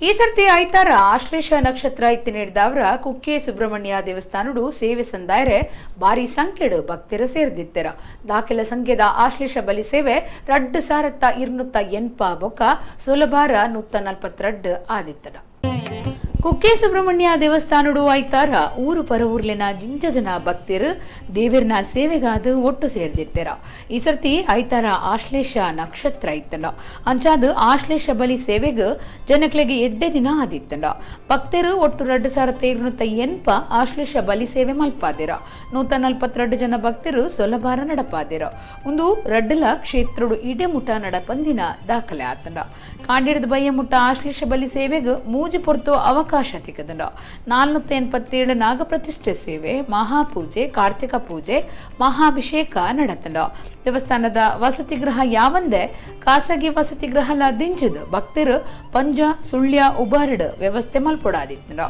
ಈ ಸರ್ತಿ ಐತಾರ ಆಶ್ಲೇಷ ನಕ್ಷತ್ರ ಇತ್ತಿ ನೀಡಿದವರ ಕುಕ್ಕೆ ಸುಬ್ರಹ್ಮಣ್ಯ ದೇವಸ್ಥಾನಡು ಸೇವೆ ಸಂದಾಯರೆ ಭಾರಿ ಸಂಖ್ಯೆಡು ಭಕ್ತರು ಸೇರ್ದಿತ್ತೆರ ದಾಖಲ ಸಂಖ್ಯೆದ ಆಶ್ಲೇಷ ಬಲಿಸೇವೆ 2,280 ಬೊಕ್ಕ ಸುಲಭಾರ 142 ಆದಿತ್ತಡ ಕುಕ್ಕೆ ಸುಬ್ರಹ್ಮಣ್ಯ ದೇವಸ್ಥಾನಡು ಐತಾರ ಊರು ಪರವೂರ್ಲಿನ ಜಿಂಚ ಜನ ಭಕ್ತರು ದೇವರನ ಸೇವೆಗಾದ ಒಟ್ಟು ಸೇರ್ದಿತ್ತೆರ ಈ ಸರ್ತಿ ಐತಾರ ಆಶ್ಲೇಷ ನಕ್ಷತ್ರ ಇತ್ತಂಡ ಅಂಚಾದ ಆಶ್ಲೇಷ ಬಲಿ ಸೇವೆಗೆ ಜನಕ್ಲೆಗೆ 2 ದಿನ ಆದಿತ್ತಂಡ ಭಕ್ತರು ಒಟ್ಟು 2,280 ಆಶ್ಲೇಷ ಬಲಿ ಸೇವೆ ಮಲ್ಪಾದಿರ 142 ಜನ ಭಕ್ತರು ಸೊಲಭಾರ ನಡಪಾದಿರ ಒಂದು ರಡ್ಡಲ ಕ್ಷೇತ್ರಡು ಇಡೆ ಮುಟ ನಡಪಂದಿನ ದಾಖಲೆ ಆತಂಡ ಕಾಂಡಿಡದ ಬಯ್ಯ ಮುಟ್ಟ ಆಶ್ಲೇಷ ಬಲಿ ಸೇವೆಗೆ ಮೂಜಿ ಪೊರ್ತು ಅವಕಾಶ ತಿಕ್ಕದಂಡ 487 ನಾಗಪ್ರತಿಷ್ಠೆ ಸೇವೆ ಮಹಾಪೂಜೆ ಕಾರ್ತಿಕ ಪೂಜೆ ಮಹಾಭಿಷೇಕ ನಡತಂಡ ದೇವಸ್ಥಾನದ ವಸತಿ ಗೃಹ ಯಾವಂದೆ ಖಾಸಗಿ ವಸತಿ ಗೃಹಲ ದಿಂಜದ ಭಕ್ತರು ಪಂಜ ಸುಳ್ಯ ಉಬಾರಡ್ ವ್ಯವಸ್ಥೆ ಮಲ್ಪೊಡಾದಿತ್ತಂಡ